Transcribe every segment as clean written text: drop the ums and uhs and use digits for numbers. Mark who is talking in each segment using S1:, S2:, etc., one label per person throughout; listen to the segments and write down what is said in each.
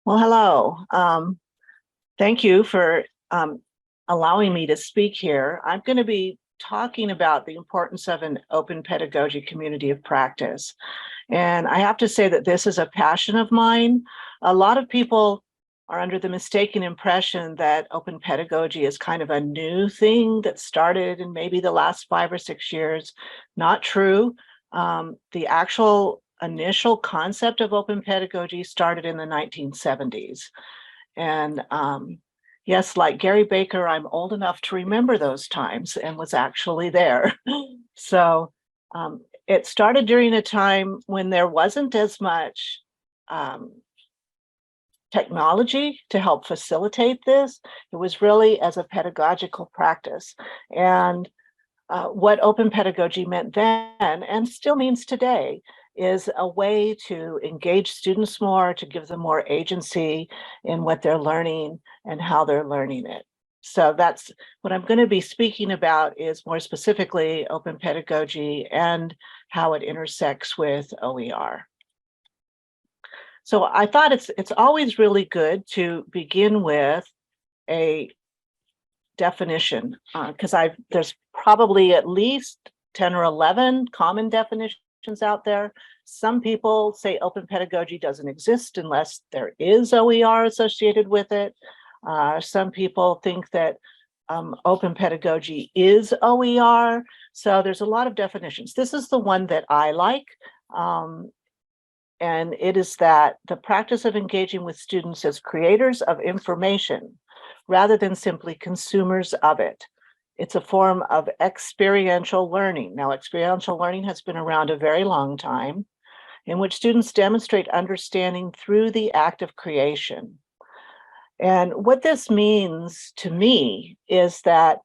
S1: Well, hello. Thank you for allowing me to speak here. I'm going to be talking about the importance of an open pedagogy community of practice. And I have to say that this is a passion of mine. A lot of people are under the mistaken impression that open pedagogy is kind of a new thing that started in maybe the last 5 or 6 years. Not true. The actual initial concept of open pedagogy started in the 1970s. And yes, like Gary Baker, I'm old enough to remember those times and was actually there. So it started during a time when there wasn't as much technology to help facilitate this. It was really as a pedagogical practice. And what open pedagogy meant then, and still means today, is a way to engage students more, to give them more agency in what they're learning and how they're learning it. So that's what I'm going to be speaking about, is more specifically open pedagogy and how it intersects with OER. So I thought it's always really good to begin with a definition, because there's probably at least 10 or 11 common definitions out there. Some people say open pedagogy doesn't exist unless there is OER associated with it. Some people think that open pedagogy is OER. So there's a lot of definitions. This is the one that I like. And it is that the practice of engaging with students as creators of information rather than simply consumers of it. It's a form of experiential learning. Now, experiential learning has been around a very long time, in which students demonstrate understanding through the act of creation. And what this means to me is that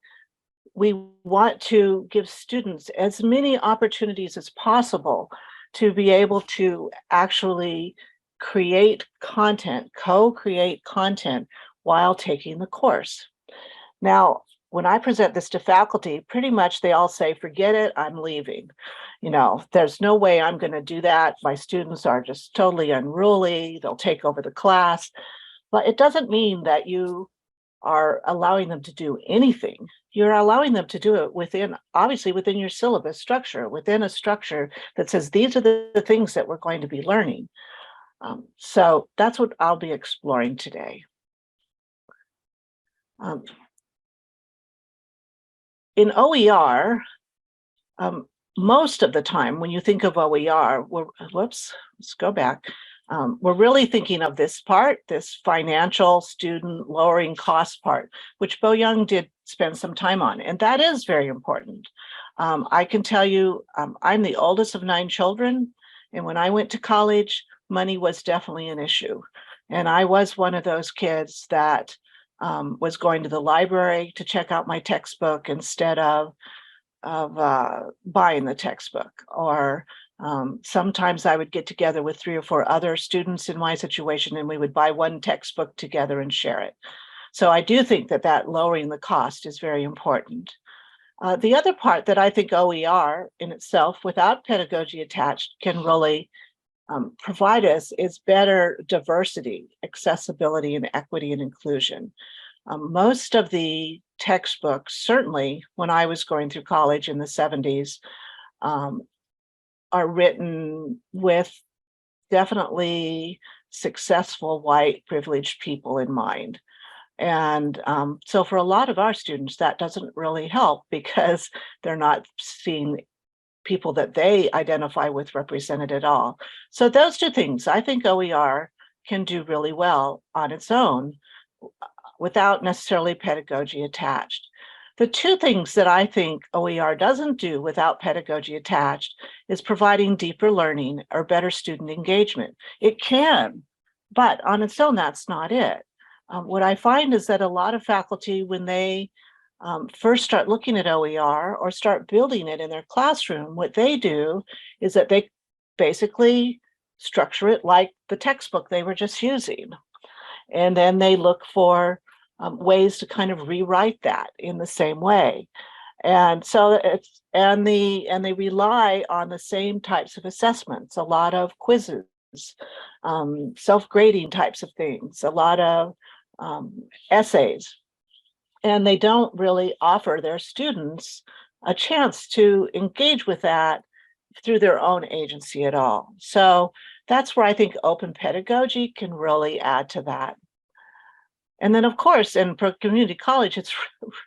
S1: we want to give students as many opportunities as possible to be able to actually create content, co-create content while taking the course. Now, when I present this to faculty, pretty much they all say, forget it, I'm leaving. You know, there's no way I'm going to do that. My students are just totally unruly. They'll take over the class. But it doesn't mean that you are allowing them to do anything. You're allowing them to do it within, obviously within your syllabus structure, within a structure that says these are the things that we're going to be learning. So that's what I'll be exploring today. In OER, most of the time when you think of OER, let's go back. We're really thinking of this part, this financial student lowering cost part, which Bo Young did spend some time on, and that is very important. I can tell you, I'm the oldest of 9 children, and when I went to college, money was definitely an issue. And I was one of those kids that was going to the library to check out my textbook instead of buying the textbook. Or sometimes I would get together with 3 or 4 other students in my situation, and we would buy one textbook together and share it. So I do think that lowering the cost is very important. The other part that I think OER in itself, without pedagogy attached, can really provide us is better diversity, accessibility, and equity and inclusion. Most of the textbooks, certainly when I was going through college in the 70s, are written with definitely successful white privileged people in mind. And so for a lot of our students, that doesn't really help because they're not seeing people that they identify with represented at all. So those 2 things, I think OER can do really well on its own without necessarily pedagogy attached. The 2 things that I think OER doesn't do without pedagogy attached is providing deeper learning or better student engagement. It can, but on its own, that's not it. What I find is that a lot of faculty, when they first start looking at OER or start building it in their classroom, what they do is that they basically structure it like the textbook they were just using. And then they look for ways to kind of rewrite that in the same way. And so they rely on the same types of assessments, a lot of quizzes, self-grading types of things, a lot of essays. And they don't really offer their students a chance to engage with that through their own agency at all. So that's where I think open pedagogy can really add to that. And then, of course, in community college, it's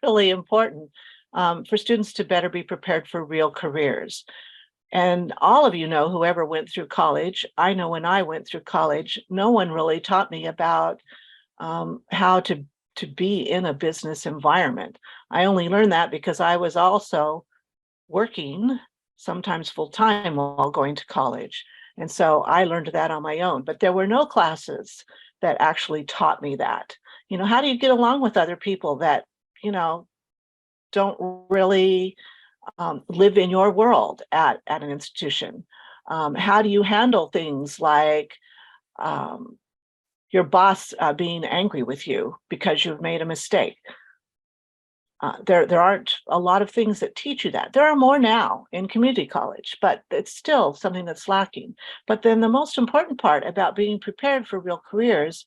S1: really important for students to better be prepared for real careers. And all of you know, whoever went through college, I know when I went through college, no one really taught me about how to be in a business environment. I only learned that because I was also working, sometimes full-time, while going to college. And so I learned that on my own, but there were no classes that actually taught me that. How do you get along with other people that, don't really live in your world at an institution? How do you handle things like your boss being angry with you because you've made a mistake? There aren't a lot of things that teach you that. There are more now in community college, but it's still something that's lacking. But then the most important part about being prepared for real careers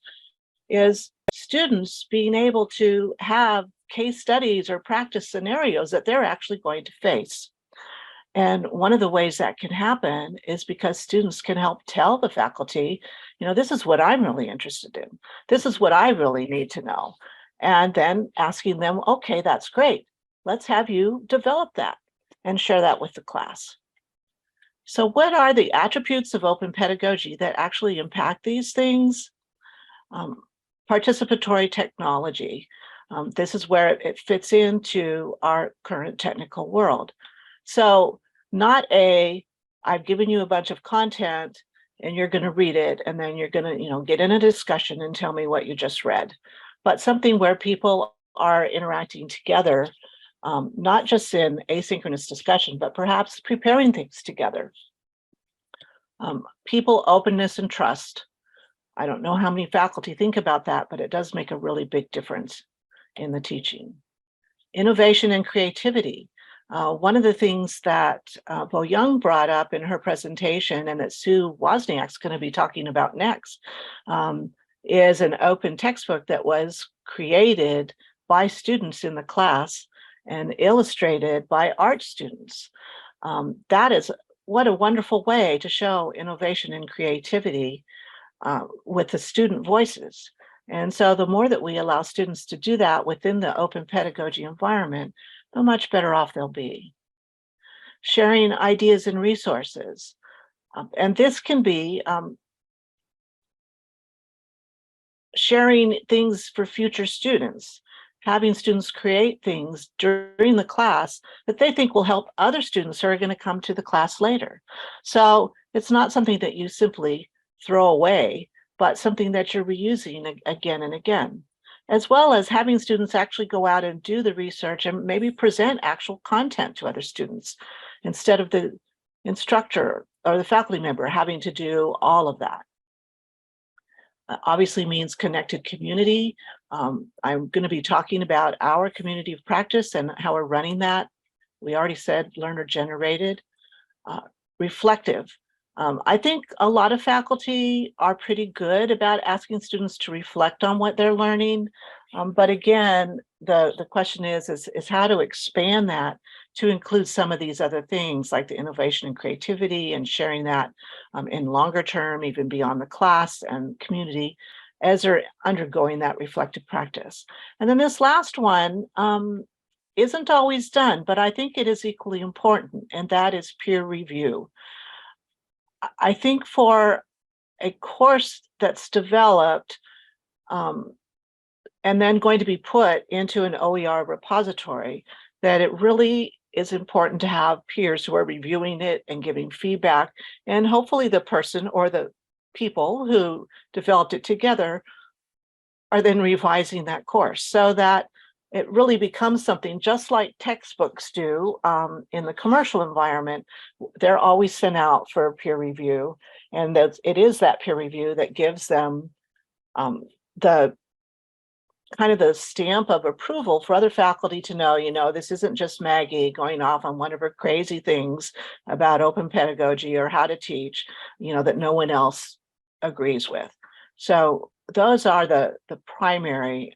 S1: is students being able to have case studies or practice scenarios that they're actually going to face. And one of the ways that can happen is because students can help tell the faculty, this is what I'm really interested in. This is what I really need to know. And then asking them, okay, that's great. Let's have you develop that and share that with the class. So what are the attributes of open pedagogy that actually impact these things? Participatory technology. This is where it fits into our current technical world. So not I've given you a bunch of content and you're going to read it and then you're going to, get in a discussion and tell me what you just read, but something where people are interacting together, not just in asynchronous discussion, but perhaps preparing things together. People, openness, and trust. I don't know how many faculty think about that, but it does make a really big difference in the teaching. Innovation and creativity. One of the things that Bo Young brought up in her presentation and that Sue Wozniak's going to be talking about next is an open textbook that was created by students in the class and illustrated by art students. That is what a wonderful way to show innovation and creativity with the student voices. And so the more that we allow students to do that within the open pedagogy environment, the much better off they'll be. Sharing ideas and resources. And this can be sharing things for future students, having students create things during the class that they think will help other students who are going to come to the class later. So it's not something that you simply throw away, but something that you're reusing again and again, as well as having students actually go out and do the research and maybe present actual content to other students instead of the instructor or the faculty member having to do all of that. Obviously means connected community. I'm going to be talking about our community of practice and how we're running that. We already said learner generated. Reflective. I think a lot of faculty are pretty good about asking students to reflect on what they're learning. But again, the question is how to expand that to include some of these other things like the innovation and creativity and sharing that in longer term, even beyond the class and community as they're undergoing that reflective practice. And then this last one isn't always done, but I think it is equally important, and that is peer review. I think for a course that's developed and then going to be put into an OER repository, that it really is important to have peers who are reviewing it and giving feedback, and hopefully the person or the people who developed it together are then revising that course so that it really becomes something just like textbooks do in the commercial environment. They're always sent out for peer review, and it is that peer review that gives them the kind of the stamp of approval for other faculty to know, this isn't just Maggie going off on one of her crazy things about open pedagogy or how to teach, that no one else agrees with. So those are the primary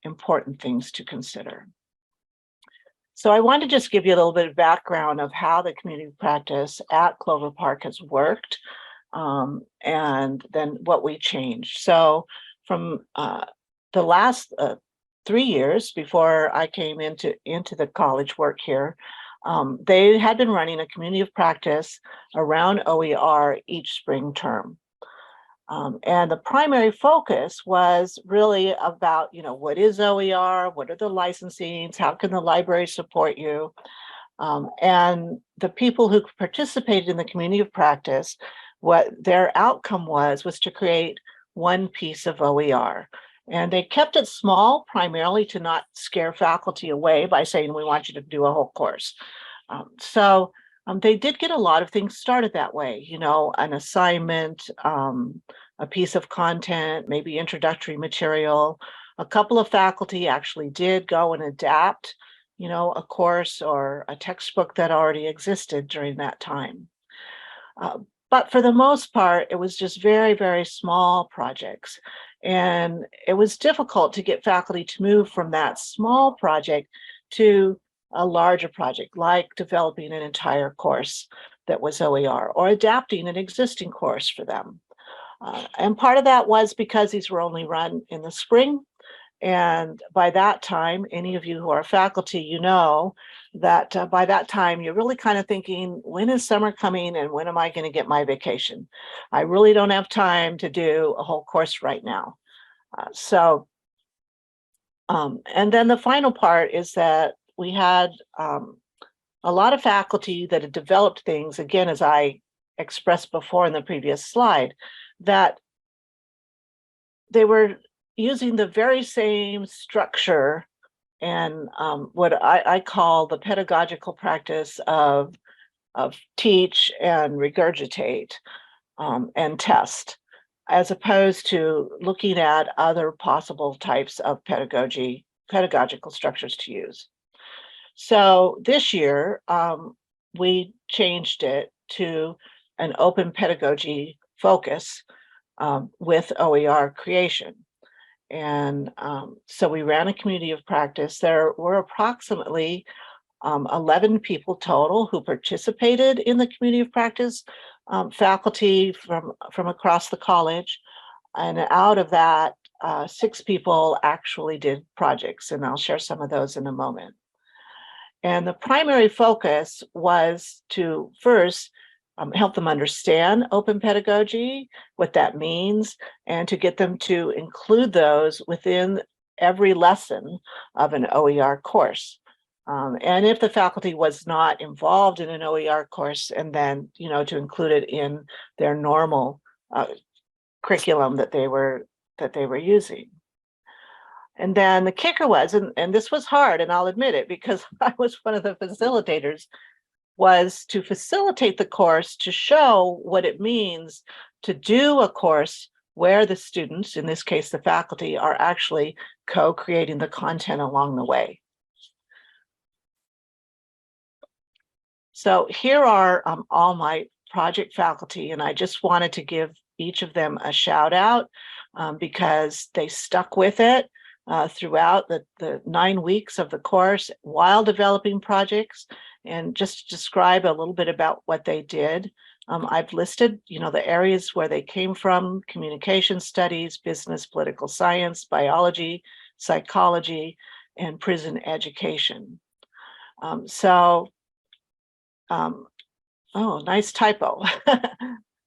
S1: important things to consider. So I want to just give you a little bit of background of how the community of practice at Clover Park has worked, and then what we changed. So from the last 3 years before I came into the college work here, they had been running a community of practice around OER each spring term. And the primary focus was really about, what is OER? What are the licensings? How can the library support you? And the people who participated in the community of practice, what their outcome was to create one piece of OER. And they kept it small, primarily to not scare faculty away by saying, we want you to do a whole course. So they did get a lot of things started that way, an assignment, a piece of content, maybe introductory material. A couple of faculty actually did go and adapt, a course or a textbook that already existed during that time. But for the most part, it was just very, very small projects. And it was difficult to get faculty to move from that small project to a larger project, like developing an entire course that was OER or adapting an existing course for them. And part of that was because these were only run in the spring. And by that time, any of you who are faculty, you know that by that time, you're really kind of thinking, when is summer coming and when am I going to get my vacation? I really don't have time to do a whole course right now. And then the final part is that we had a lot of faculty that had developed things, again, as I expressed before in the previous slide, that they were using the very same structure and what I call the pedagogical practice of teach and regurgitate and test, as opposed to looking at other possible types of pedagogical structures to use. So this year, we changed it to an open pedagogy focus with OER creation. And so we ran a community of practice. There were approximately 11 people total who participated in the community of practice, faculty from across the college. And out of that, 6 people actually did projects, and I'll share some of those in a moment. And the primary focus was to first help them understand open pedagogy, what that means, and to get them to include those within every lesson of an OER course. And if the faculty was not involved in an OER course, and then, to include it in their normal curriculum that they were using. And then the kicker was, and this was hard, and I'll admit it, because I was one of the facilitators, was to facilitate the course to show what it means to do a course where the students, in this case the faculty, are actually co-creating the content along the way. So here are all my project faculty, and I just wanted to give each of them a shout out because they stuck with it throughout the 9 weeks of the course while developing projects. And just to describe a little bit about what they did, I've listed, the areas where they came from: communication studies, business, political science, biology, psychology, and prison education. Oh, nice typo.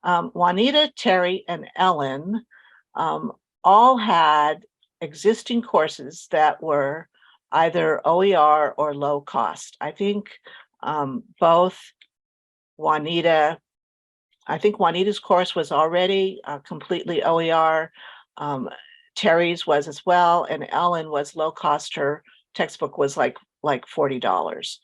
S1: Juanita, Terry, and Ellen all had existing courses that were either OER or low cost. I think both Juanita's course was already completely OER. Terry's was as well, and Ellen was low cost. Her textbook was like $40.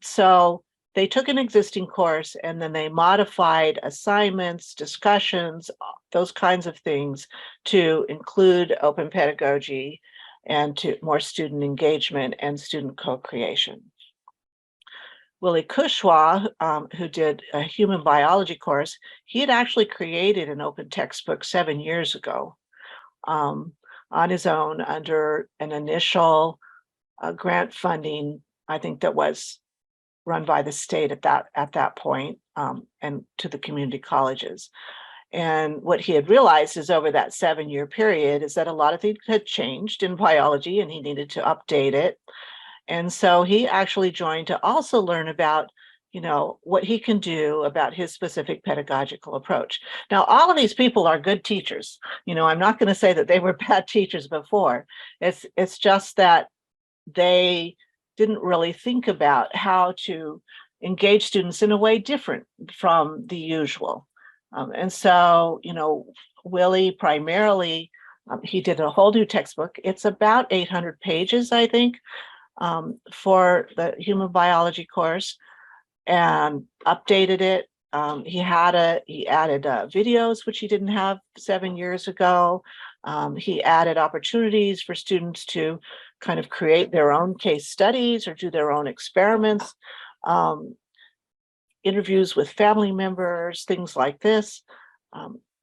S1: So they took an existing course and then they modified assignments, discussions, those kinds of things to include open pedagogy and to more student engagement and student co-creation. Willie Kushwa, who did a human biology course, he had actually created an open textbook 7 years ago on his own under an initial grant funding, I think that was run by the state at that point, and to the community colleges. And what he had realized is over that 7-year period is that a lot of things had changed in biology and he needed to update it. And so he actually joined to also learn about, what he can do about his specific pedagogical approach. Now, all of these people are good teachers. I'm not going to say that they were bad teachers before. It's just that they didn't really think about how to engage students in a way different from the usual. And so, Willie primarily, he did a whole new textbook. It's about 800 pages, I think, for the human biology course, and updated it. He added videos, which he didn't have 7 years ago. He added opportunities for students to kind of create their own case studies or do their own experiments, interviews with family members, things like this,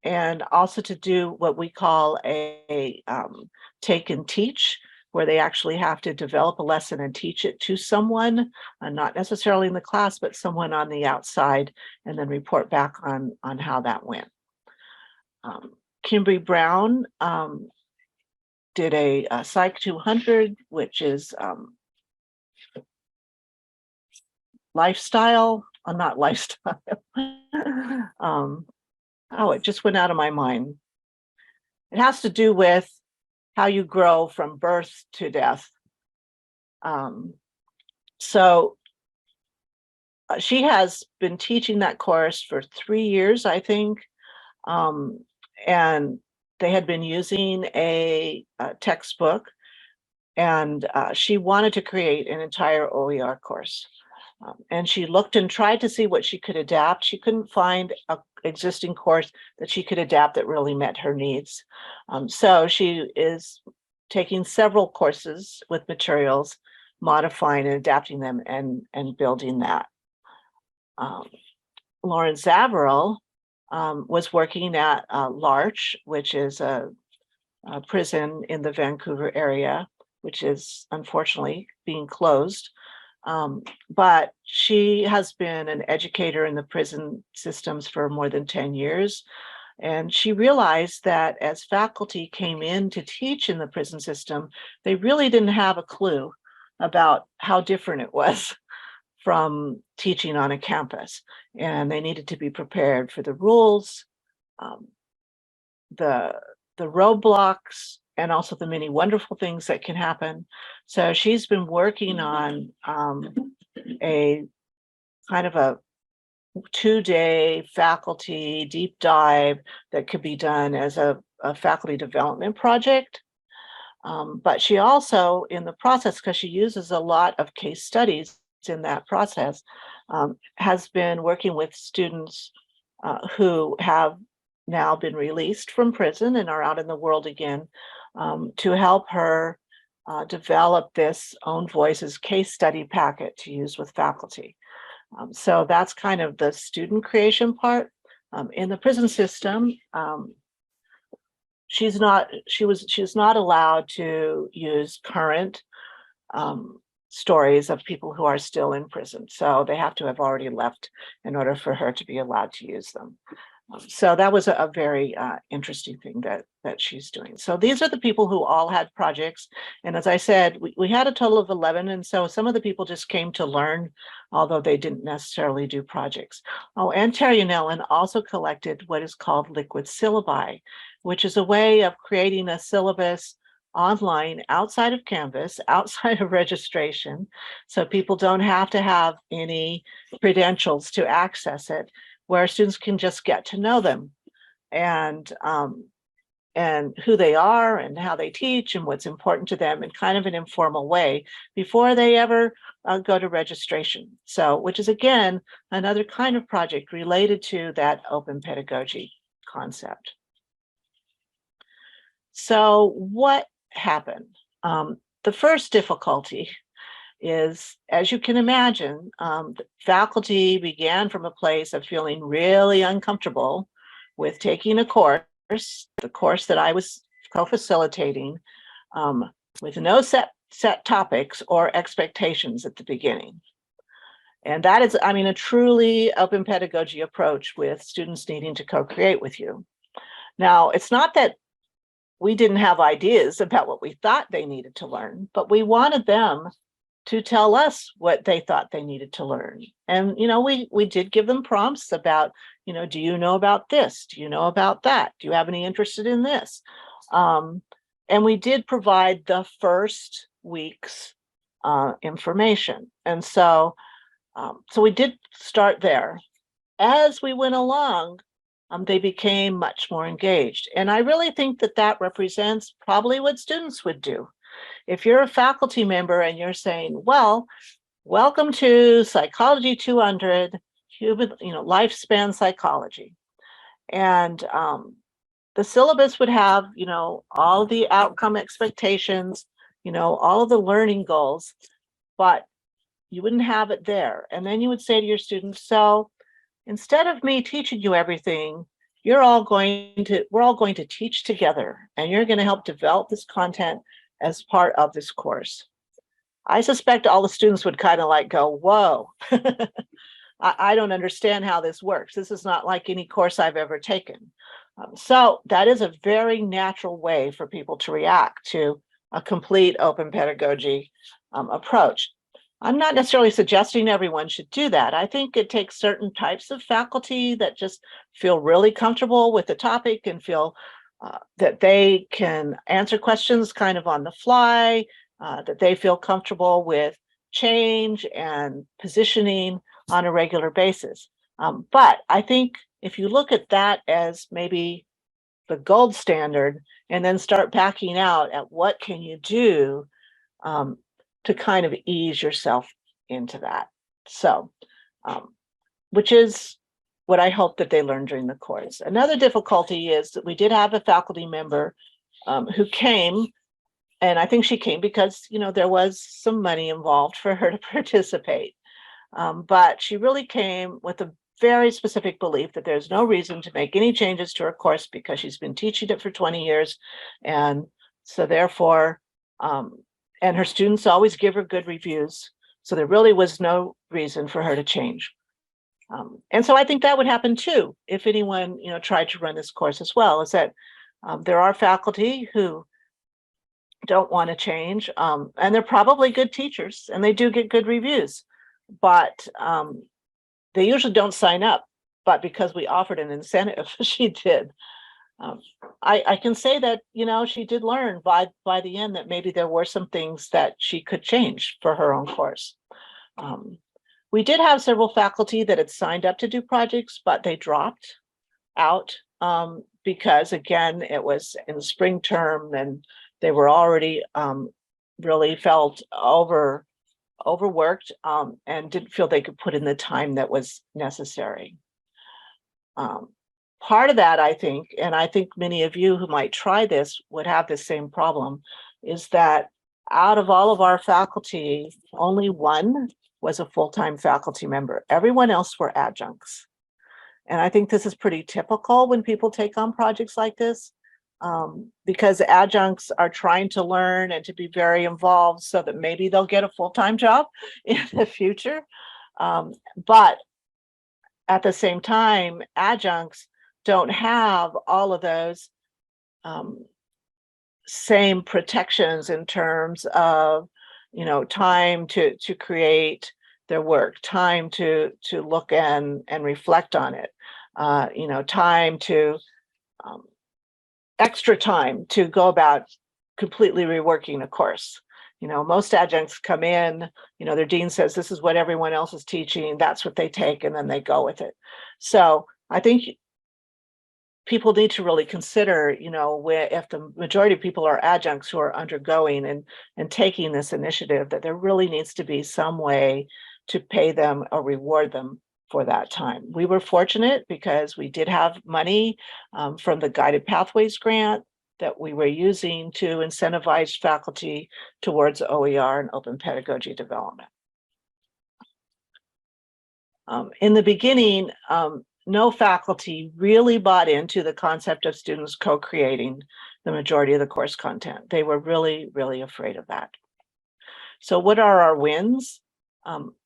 S1: and also to do what we call a take and teach, where they actually have to develop a lesson and teach it to someone, not necessarily in the class, but someone on the outside, and then report back on how that went. Kimberly Brown did a Psych 200, which is lifestyle, not lifestyle. It just went out of my mind. It has to do with how you grow from birth to death. So she has been teaching that course for 3 years, I think, and they had been using a textbook, and she wanted to create an entire OER course. And she looked and tried to see what she could adapt. She couldn't find an existing course that she could adapt that really met her needs. So she is taking several courses with materials, modifying and adapting them, and building that. Lauren Zaverill was working at Lynch, which is a prison in the Vancouver area, which is unfortunately being closed. But she has been an educator in the prison systems for more than 10 years. And she realized that as faculty came in to teach in the prison system, they really didn't have a clue about how different it was from teaching on a campus. And they needed to be prepared for the rules, the roadblocks, and also the many wonderful things that can happen. So she's been working on a kind of a 2-day faculty deep dive that could be done as a faculty development project. But she also, in the process, because she uses a lot of case studies in that process, has been working with students who have now been released from prison and are out in the world again, to help her develop this Own Voices case study packet to use with faculty. So that's kind of the student creation part. In the prison system, she's not allowed to use current stories of people who are still in prison. So they have to have already left in order for her to be allowed to use them. So that was a very interesting thing that she's doing. So these are the people who all had projects. And as I said, we had a total of 11. And so some of the people just came to learn, although they didn't necessarily do projects. Oh, and Terry and Ellen also collected what is called liquid syllabi, which is a way of creating a syllabus online outside of Canvas, outside of registration. So people don't have to have any credentials to access it, where students can just get to know them and who they are and how they teach and what's important to them in kind of an informal way before they ever go to registration. So, which is again, another kind of project related to that open pedagogy concept. So what happened? The first difficulty is, as you can imagine, faculty began from a place of feeling really uncomfortable with taking a course, the course that I was co-facilitating, with no set topics or expectations at the beginning. And that is, I mean, a truly open pedagogy approach with students needing to co-create with you. Now, it's not that we didn't have ideas about what we thought they needed to learn, but we wanted them to tell us what they thought they needed to learn. And, you know, we did give them prompts about, you know, do you know about this? Do you know about that? Do you have any interest in this? And we did provide the first week's information. And so we did start there. As we went along, they became much more engaged. And I really think that that represents probably what students would do. If you're a faculty member and you're saying, well, welcome to Psychology 200, human, you know, lifespan psychology. And the syllabus would have, you know, all the outcome expectations, you know, all of the learning goals, but you wouldn't have it there. And then you would say to your students, so instead of me teaching you everything, we're all going to teach together, and you're going to help develop this content as part of this course. I suspect all the students would kind of like go, whoa, I don't understand how this works. This is not like any course I've ever taken. So that is a very natural way for people to react to a complete open pedagogy approach. I'm not necessarily suggesting everyone should do that. I think it takes certain types of faculty that just feel really comfortable with the topic and feel that they can answer questions kind of on the fly, that they feel comfortable with change and positioning on a regular basis. But I think if you look at that as maybe the gold standard and then start backing out at what can you do to kind of ease yourself into that. So, which is what I hope that they learn during the course. Another difficulty is that we did have a faculty member who came, and I think she came because, you know, there was some money involved for her to participate. But she really came with a very specific belief that there's no reason to make any changes to her course because she's been teaching it for 20 years. And so therefore, and her students always give her good reviews. So there really was no reason for her to change. And so I think that would happen too, if anyone, you know, tried to run this course as well, is that there are faculty who don't want to change, and they're probably good teachers and they do get good reviews, but they usually don't sign up. But because we offered an incentive, she did. I can say that, you know, she did learn by the end that maybe there were some things that she could change for her own course. We did have several faculty that had signed up to do projects, but they dropped out because, again, it was in the spring term and they were already really felt overworked and didn't feel they could put in the time that was necessary. Part of that, I think, and I think many of you who might try this would have the same problem, is that out of all of our faculty, only one was a full-time faculty member. Everyone else were adjuncts. And I think this is pretty typical when people take on projects like this, because adjuncts are trying to learn and to be very involved so that maybe they'll get a full-time job in the future. But at the same time, adjuncts don't have all of those same protections in terms of, you know, time to create their work, time to look and reflect on it, you know, time to extra time to go about completely reworking a course. You know, most adjuncts come in, you know, their dean says, this is what everyone else is teaching, that's what they take, and then they go with it. So I think people need to really consider, you know, where if the majority of people are adjuncts who are undergoing and taking this initiative, that there really needs to be some way to pay them or reward them for that time. We were fortunate because we did have money from the Guided Pathways grant that we were using to incentivize faculty towards OER and open pedagogy development. In the beginning, no faculty really bought into the concept of students co-creating the majority of the course content. They were really, really afraid of that. So what are our wins?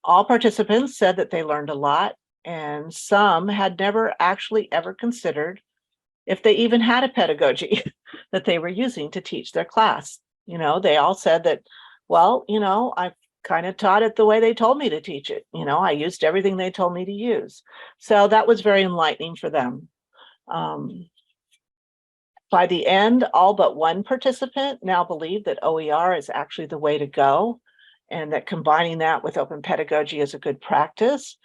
S1: All participants said that they learned a lot, and some had never actually ever considered if they even had a pedagogy that they were using to teach their class. They all said that, well, I kind of taught it the way they told me to teach it. I used everything they told me to use. So that was very enlightening for them. By the end, all but one participant now believe that OER is actually the way to go, and that combining that with open pedagogy is a good practice.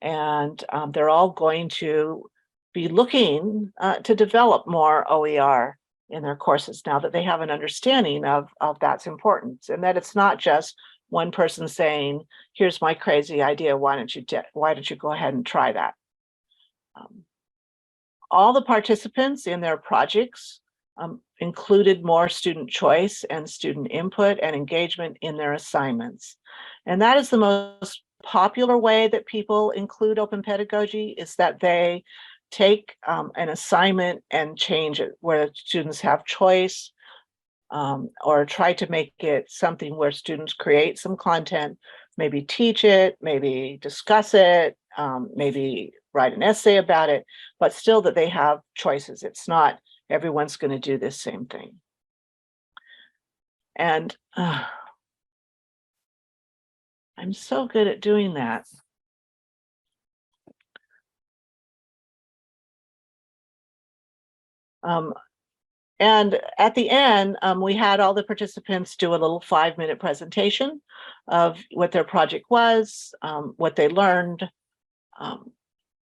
S1: And they're all going to be looking to develop more OER in their courses now that they have an understanding of that's importance, and that it's not just one person saying, here's my crazy idea, why don't you go ahead and try that. All the participants in their projects included more student choice and student input and engagement in their assignments. And that is the most popular way that people include open pedagogy, is that they take an assignment and change it where students have choice, or try to make it something where students create some content, maybe teach it, maybe discuss it, maybe write an essay about it, but still that they have choices. It's not everyone's going to do this same thing. And I'm so good at doing that. And at the end, we had all the participants do a little 5-minute presentation of what their project was, what they learned,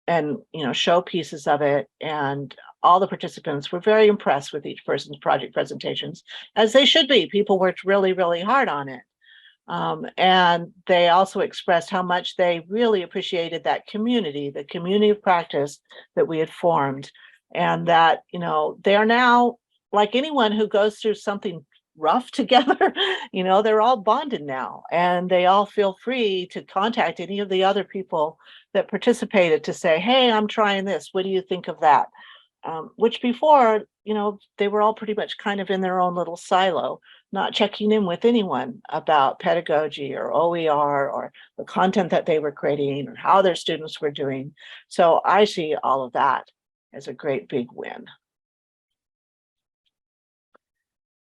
S1: and show pieces of it. And all the participants were very impressed with each person's project presentations, as they should be. People worked really, really hard on it. And they also expressed how much they really appreciated that community, the community of practice that we had formed, and that they are now, like anyone who goes through something rough together, they're all bonded now, and they all feel free to contact any of the other people that participated to say, hey, I'm trying this, what do you think of that? Which before, they were all pretty much kind of in their own little silo, not checking in with anyone about pedagogy or OER or the content that they were creating or how their students were doing. So I see all of that as a great big win.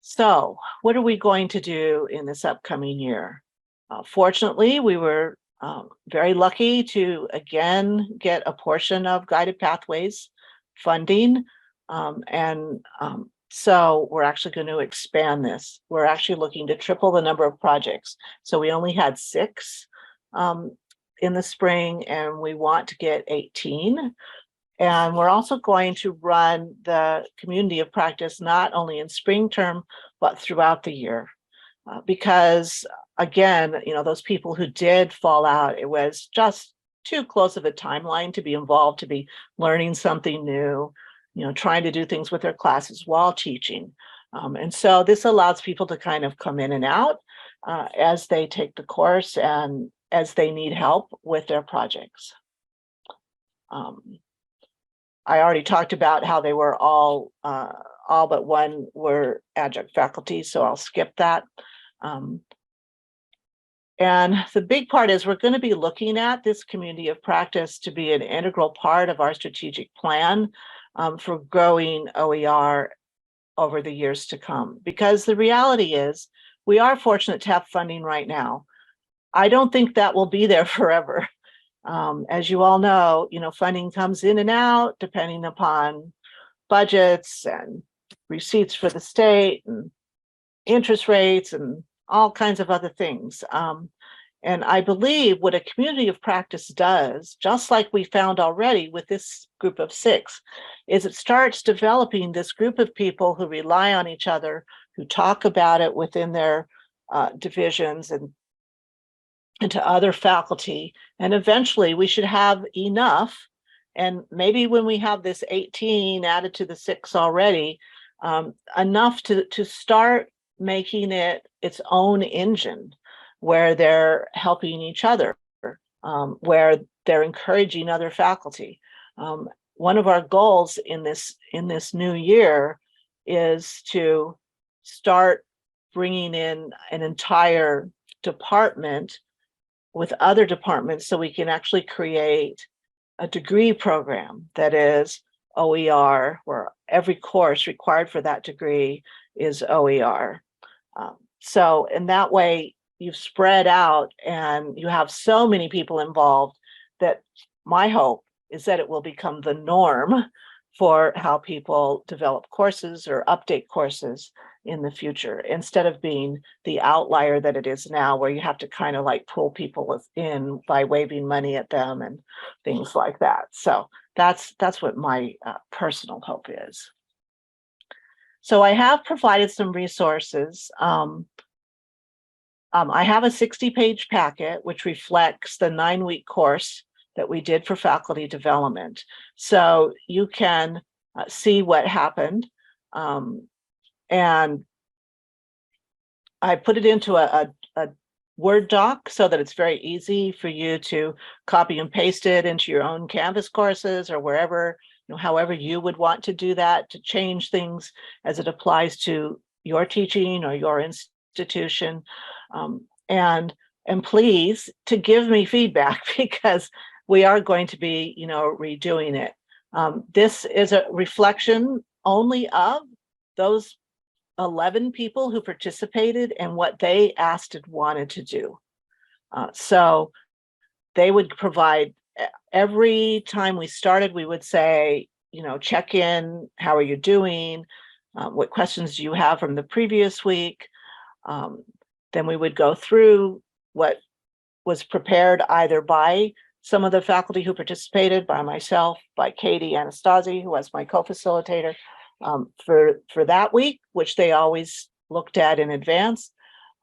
S1: So what are we going to do in this upcoming year? Fortunately, we were very lucky to again get a portion of Guided Pathways funding. So we're actually going to expand this. We're actually looking to triple the number of projects. So we only had 6 in the spring, and we want to get 18. And we're also going to run the community of practice not only in spring term, but throughout the year. Because again, those people who did fall out, it was just too close of a timeline to be involved, to be learning something new, trying to do things with their classes while teaching. And so this allows people to kind of come in and out as they take the course and as they need help with their projects. I already talked about how they were all but one were adjunct faculty, so I'll skip that. And the big part is we're going to be looking at this community of practice to be an integral part of our strategic plan for growing OER over the years to come. Because the reality is we are fortunate to have funding right now. I don't think that will be there forever. As you all know, funding comes in and out depending upon budgets and receipts for the state and interest rates and all kinds of other things. And I believe what a community of practice does, just like we found already with this group of 6, is it starts developing this group of people who rely on each other, who talk about it within their divisions and to other faculty. And eventually we should have enough. And maybe when we have this 18 added to the 6 already, enough to start making it its own engine where they're helping each other, where they're encouraging other faculty. One of our goals in this new year is to start bringing in an entire department with other departments so we can actually create a degree program that is OER, where every course required for that degree is OER. So in that way, you've spread out and you have so many people involved that my hope is that it will become the norm for how people develop courses or update courses in the future, instead of being the outlier that it is now, where you have to kind of like pull people in by waving money at them and things like that. So that's what my personal hope is. So I have provided some resources. I have a 60-page packet which reflects the 9-week course that we did for faculty development. So you can see what happened. And I put it into a Word doc so that it's very easy for you to copy and paste it into your own Canvas courses or wherever, however you would want to do that, to change things as it applies to your teaching or your institution. And please to give me feedback, because we are going to be, redoing it. This is a reflection only of those 11 people who participated and what they asked and wanted to do. So they would provide, every time we started, we would say, check in, how are you doing? What questions do you have from the previous week? Then we would go through what was prepared either by some of the faculty who participated, by myself, by Katie Anastasi, who was my co-facilitator, for that week, which they always looked at in advance.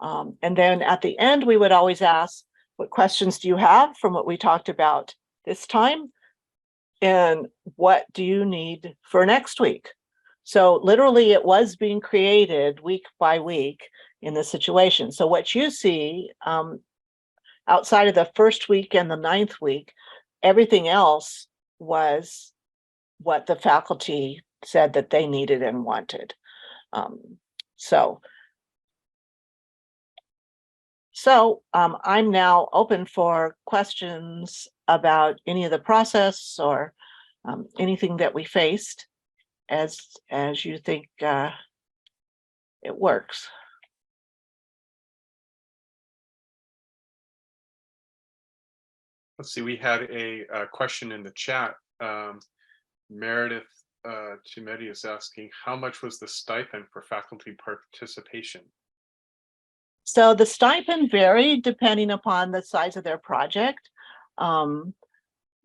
S1: And then at the end, we would always ask, what questions do you have from what we talked about this time? And what do you need for next week? So literally it was being created week by week in this situation. So what you see outside of the first week and the 9th week, everything else was what the faculty said that they needed and wanted. So I'm now open for questions about any of the process or anything that we faced as you think it works.
S2: Let's see, we had a question in the chat. Meredith Chimedi is asking, how much was the stipend for faculty participation?
S1: So the stipend varied depending upon the size of their project. The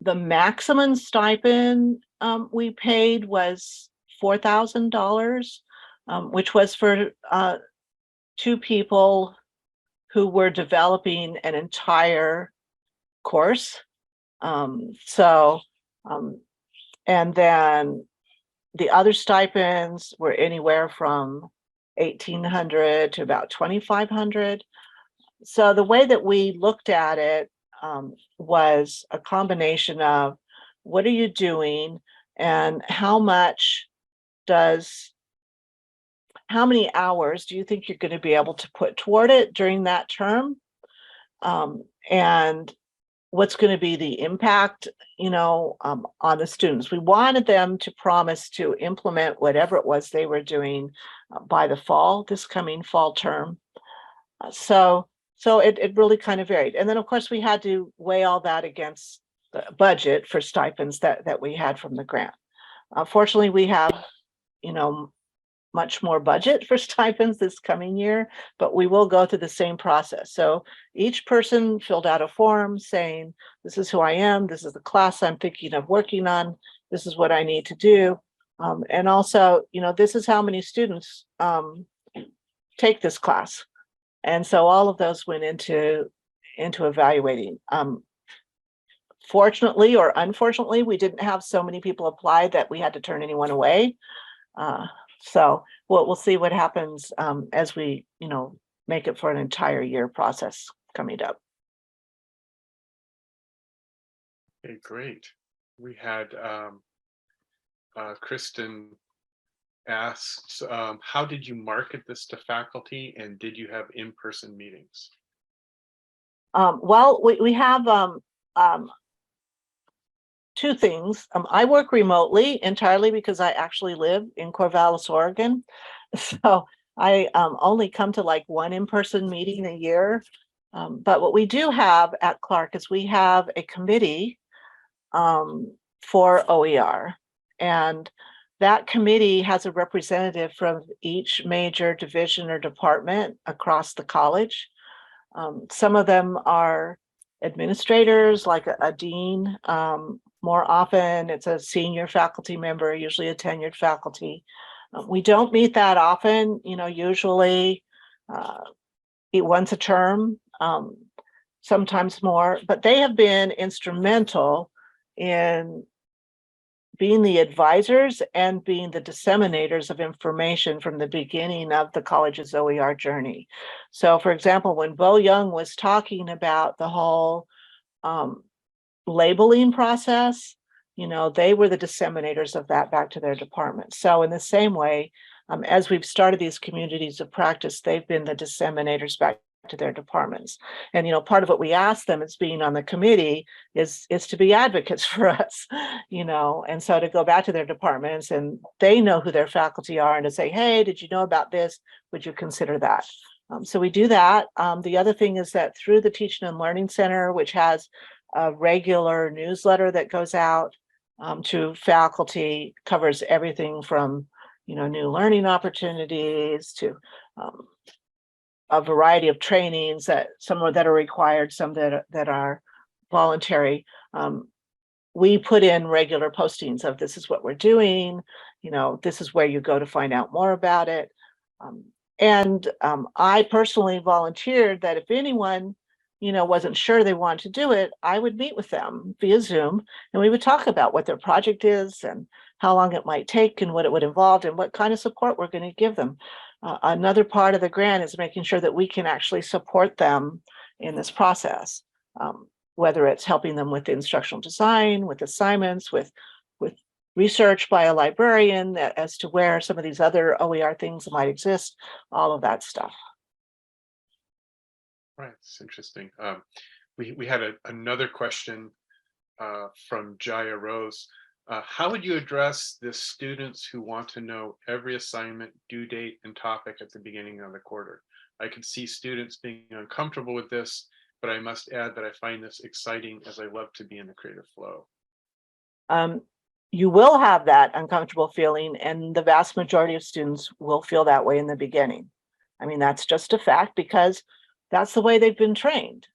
S1: maximum stipend we paid was $4,000, which was for 2 people who were developing an entire course. And then the other stipends were anywhere from $1,800 to about $2,500. So the way that we looked at it was a combination of what are you doing and how many hours do you think you're going to be able to put toward it during that term? And what's going to be the impact, on the students. We wanted them to promise to implement whatever it was they were doing by the fall, this coming fall term. So it really kind of varied. And then of course we had to weigh all that against the budget for stipends that we had from the grant. Fortunately, we have, much more budget for stipends this coming year, but we will go through the same process. So each person filled out a form saying, this is who I am, this is the class I'm thinking of working on, this is what I need to do. And also, this is how many students take this class. And so all of those went into evaluating. Fortunately or unfortunately, we didn't have so many people apply that we had to turn anyone away. So we'll see what happens as we, make it for an entire year process coming up.
S2: Okay, great. We had Kristen asks, how did you market this to faculty, and did you have in-person meetings?
S1: Well, we have two things. I work remotely entirely because I actually live in Corvallis, Oregon. So I only come to like one in-person meeting a year. But what we do have at Clark is we have a committee for OER. And that committee has a representative from each major division or department across the college. Some of them are administrators, like a dean. More often, it's a senior faculty member, usually a tenured faculty. We don't meet that often, usually once a term, sometimes more, but they have been instrumental in being the advisors and being the disseminators of information from the beginning of the college's OER journey. So for example, when Bo Young was talking about the whole labeling process, they were the disseminators of that back to their department. So in the same way, as we've started these communities of practice, they've been the disseminators back to their departments. And part of what we ask them as being on the committee is to be advocates for us, and so to go back to their departments, and they know who their faculty are, and to say, hey, did you know about this? Would you consider that? So we do that. The other thing is that through the Teaching and Learning Center, which has a regular newsletter that goes out to faculty, covers everything from new learning opportunities to a variety of trainings, that some that are required, some that are voluntary. We put in regular postings of this is what we're doing, this is where you go to find out more about it. And I personally volunteered that if anyone wasn't sure they wanted to do it, I would meet with them via Zoom, and we would talk about what their project is and how long it might take and what it would involve and what kind of support we're going to give them. Another part of the grant is making sure that we can actually support them in this process, whether it's helping them with instructional design, with assignments, with research by a librarian as to where some of these other OER things might exist, all of that stuff.
S2: Right, it's interesting. We had another question from Jaya Rose. How would you address the students who want to know every assignment, due date, and topic at the beginning of the quarter? I could see students being uncomfortable with this, but I must add that I find this exciting as I love to be in the creative flow.
S1: You will have that uncomfortable feeling, and the vast majority of students will feel that way in the beginning. I mean, that's just a fact because that's the way they've been trained.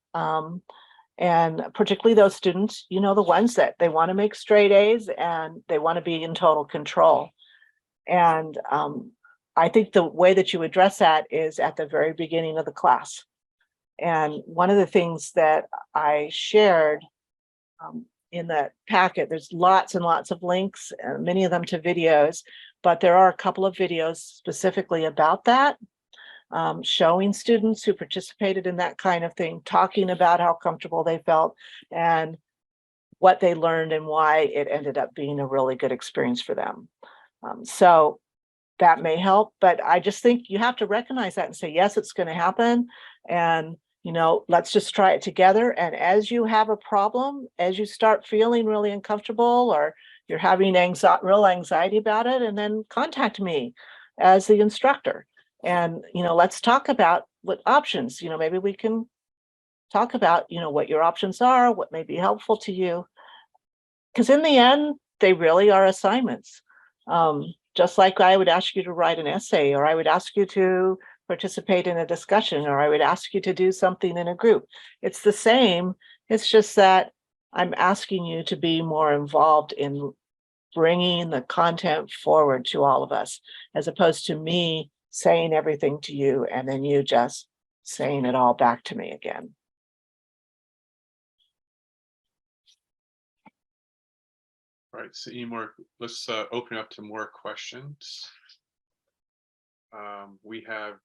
S1: And particularly those students, the ones that they want to make straight A's and they want to be in total control. And I think the way that you address that is at the very beginning of the class. And one of the things that I shared in that packet, there's lots and lots of links, many of them to videos, but there are a couple of videos specifically about that. Showing students who participated in that kind of thing, talking about how comfortable they felt and what they learned and why it ended up being a really good experience for them. So that may help, but I just think you have to recognize that and say, yes, it's going to happen. And, let's just try it together. And as you have a problem, as you start feeling really uncomfortable or you're having real anxiety about it, and then contact me as the instructor. And, let's talk about what options, maybe we can talk about, what your options are, what may be helpful to you. Because in the end, they really are assignments. Just like I would ask you to write an essay, or I would ask you to participate in a discussion, or I would ask you to do something in a group. It's the same. It's just that I'm asking you to be more involved in bringing the content forward to all of us, as opposed to me saying everything to you and then you just saying it all back to me again.
S2: All right, so let's open up to more questions. We have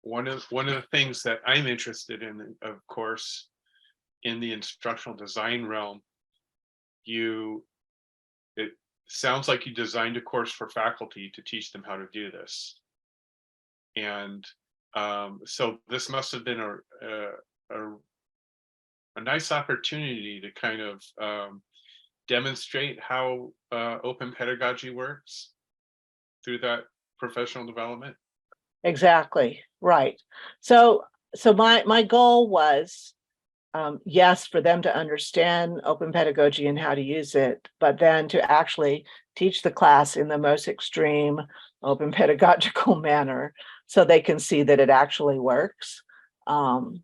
S2: one of the things that I'm interested in, of course, in the instructional design realm, it sounds like you designed a course for faculty to teach them how to do this. And so this must have been a nice opportunity to kind of demonstrate how open pedagogy works through that professional development.
S1: Exactly, right. So my goal was, yes, for them to understand open pedagogy and how to use it, but then to actually teach the class in the most extreme open pedagogical manner so they can see that it actually works. And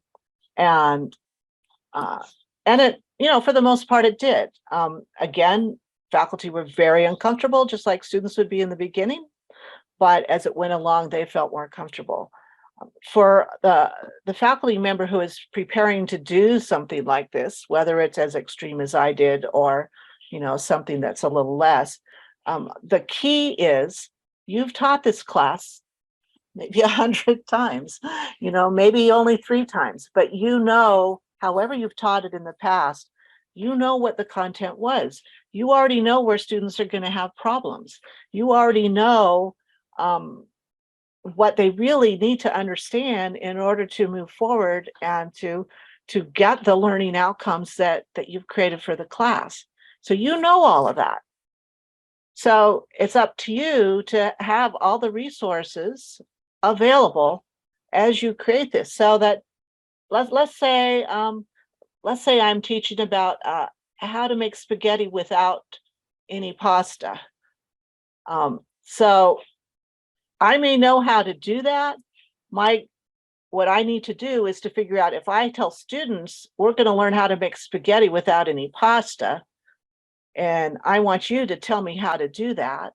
S1: it, for the most part, it did. Again, faculty were very uncomfortable, just like students would be in the beginning. But as it went along, they felt more comfortable. For the faculty member who is preparing to do something like this, whether it's as extreme as I did or, something that's a little less, the key is you've taught this class maybe 100 times, maybe only 3 times, but however you've taught it in the past, what the content was. You already know where students are going to have problems. You already know what they really need to understand in order to move forward and to get the learning outcomes that you've created for the class. So all of that. So it's up to you to have all the resources available as you create this, so that let's say I'm teaching about how to make spaghetti without any pasta. So I may know how to do that. What I need to do is to figure out, if I tell students we're going to learn how to make spaghetti without any pasta, and I want you to tell me how to do that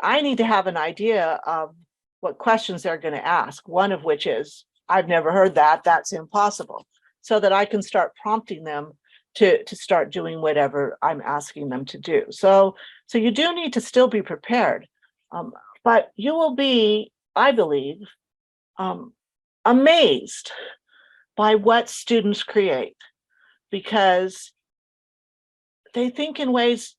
S1: I need to have an idea of what questions they're going to ask. One of which is, I've never heard that, that's impossible. So that I can start prompting them to start doing whatever I'm asking them to do. So you do need to still be prepared. But you will be, I believe, amazed by what students create, because they think in ways,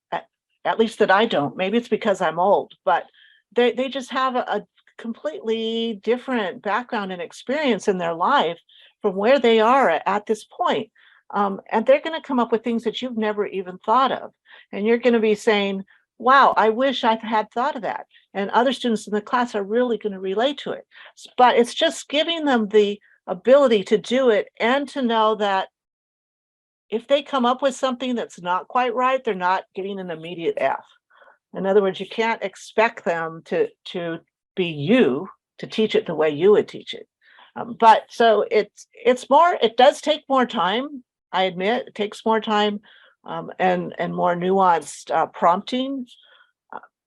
S1: at least that I don't. Maybe it's because I'm old, but they just have a completely different background and experience in their life from where they are at this point. And they're going to come up with things that you've never even thought of. And you're going to be saying, wow, I wish I had thought of that. And other students in the class are really going to relate to it. But it's just giving them the ability to do it, and to know that if they come up with something that's not quite right, they're not getting an immediate F. In other words, you can't expect them to be you, to teach it the way you would teach it. But so it's more, it does take more time. I admit it takes more time, and more nuanced prompting.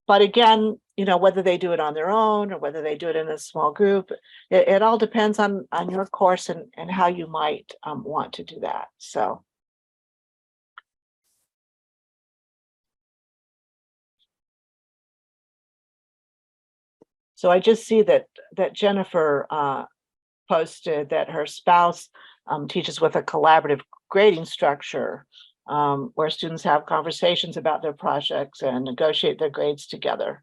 S1: But again, whether they do it on their own or whether they do it in a small group, it all depends on your course and how you might want to do that. So I just see that Jennifer posted that her spouse teaches with a collaborative grading structure, where students have conversations about their projects and negotiate their grades together.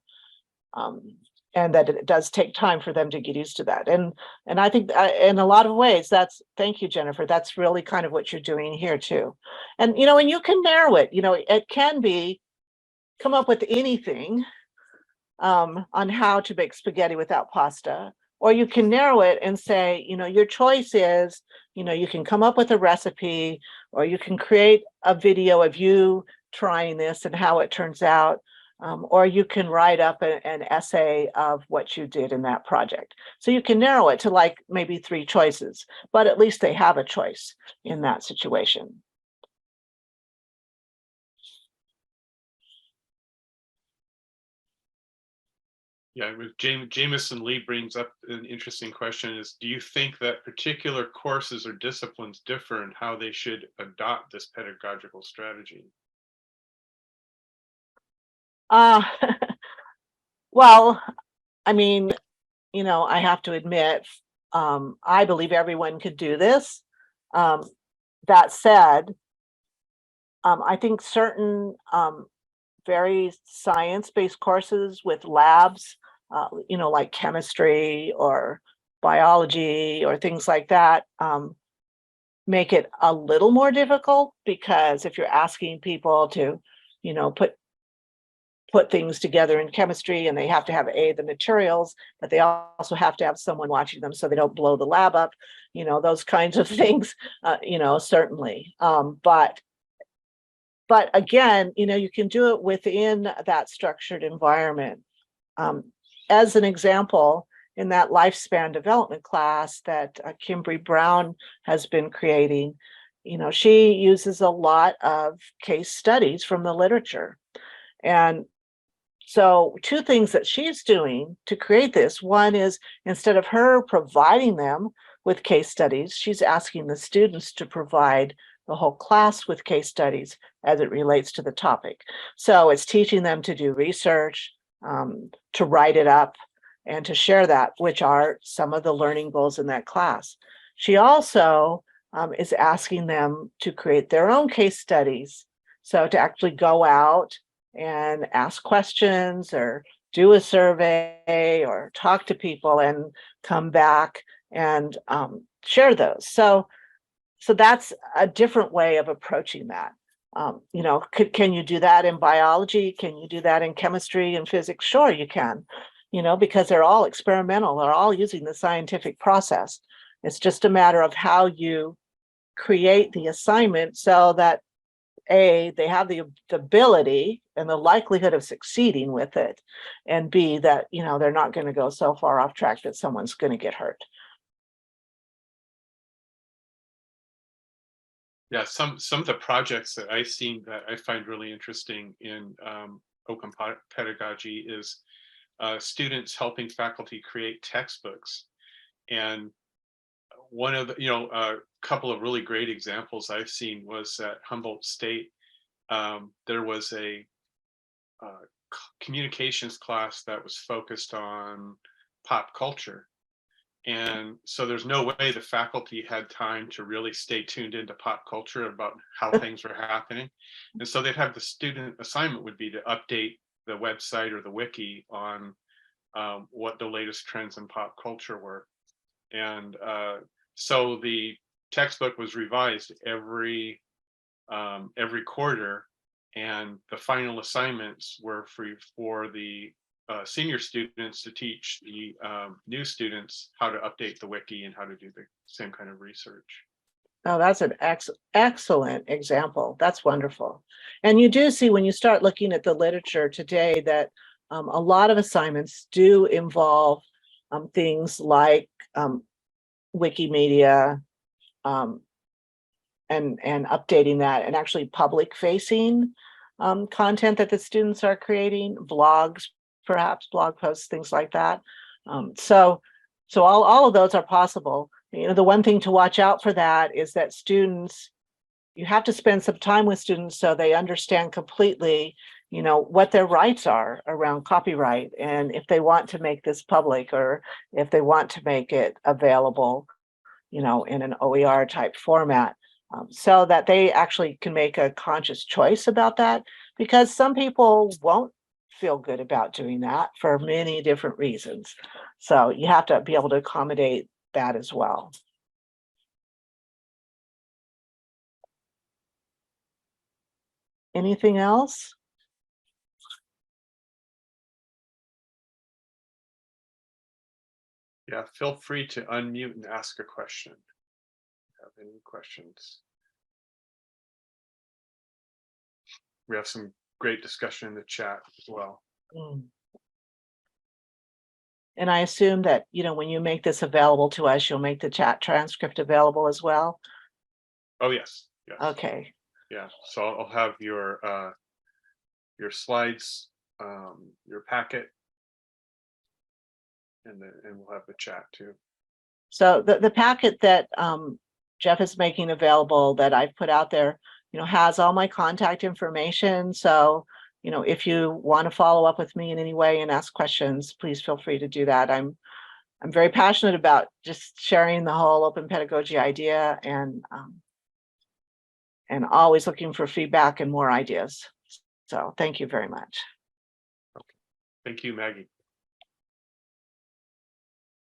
S1: And that it does take time for them to get used to that. And I think in a lot of ways, thank you, Jennifer, that's really kind of what you're doing here too. And, and you can narrow it, it can be, come up with anything on how to make spaghetti without pasta, or you can narrow it and say, your choice is, you can come up with a recipe, or you can create a video of you trying this and how it turns out, or you can write up an essay of what you did in that project. So you can narrow it to like maybe 3 choices, but at least they have a choice in that situation.
S2: Yeah, Jameson Lee brings up an interesting question: is, do you think that particular courses or disciplines differ in how they should adopt this pedagogical strategy?
S1: Uh, well, I mean, I have to admit, I believe everyone could do this. That said, I think certain very science-based courses with labs, like chemistry or biology or things like that, make it a little more difficult, because if you're asking people to, put things together in chemistry, and they have to have the materials, but they also have to have someone watching them so they don't blow the lab up, those kinds of things, certainly. But again, you can do it within that structured environment. As an example, in that lifespan development class that Kimberly Brown has been creating, she uses a lot of case studies from the literature. And so two things that she's doing to create this: one is, instead of her providing them with case studies, she's asking the students to provide the whole class with case studies as it relates to the topic. So it's teaching them to do research, to write it up, and to share that, which are some of the learning goals in that class. She also is asking them to create their own case studies. So to actually go out and ask questions or do a survey or talk to people and come back and share those. So that's a different way of approaching that. Can you do that in biology? Can you do that in chemistry and physics? Sure, you can, because they're all experimental. They're all using the scientific process. It's just a matter of how you create the assignment so that A, they have the ability and the likelihood of succeeding with it, and B, that they're not going to go so far off track that someone's going to get hurt.
S2: Yeah, some of the projects that I've seen that I find really interesting in Open Pedagogy is students helping faculty create textbooks. And one of the, a couple of really great examples I've seen was at Humboldt State. There was a communications class that was focused on pop culture. And so there's no way the faculty had time to really stay tuned into pop culture about how things were happening. And so they'd have the student assignment would be to update the website or the wiki on what the latest trends in pop culture were. And so the textbook was revised every quarter, and the final assignments were free for the senior students to teach the new students how to update the wiki and how to do the same kind of research.
S1: Oh, that's an excellent example. That's wonderful. And you do see, when you start looking at the literature today, that a lot of assignments do involve things like Wikimedia, and updating that, and actually public facing content that the students are creating, blogs, perhaps blog posts, things like that. So all of those are possible. The one thing to watch out for that is that students, you have to spend some time with students so they understand completely, what their rights are around copyright, and if they want to make this public, or if they want to make it available, in an OER type format, so that they actually can make a conscious choice about that, because some people won't feel good about doing that for many different reasons. So you have to be able to accommodate that as well. Anything else?
S2: Yeah, feel free to unmute and ask a question. Have any questions? We have some great discussion in the chat as well.
S1: And I assume that, when you make this available to us, you'll make the chat transcript available as well?
S2: Oh, yes. Yes.
S1: Okay.
S2: Yeah, so I'll have your slides, your packet, and we'll have the chat too.
S1: So the packet that Jeff is making available, that I've put out there, has all my contact information. So you know, if you want to follow up with me in any way and ask questions, please feel free to do that. I'm very passionate about just sharing the whole open pedagogy idea, and always looking for feedback and more ideas. So thank you very much.
S2: Thank you, Maggie.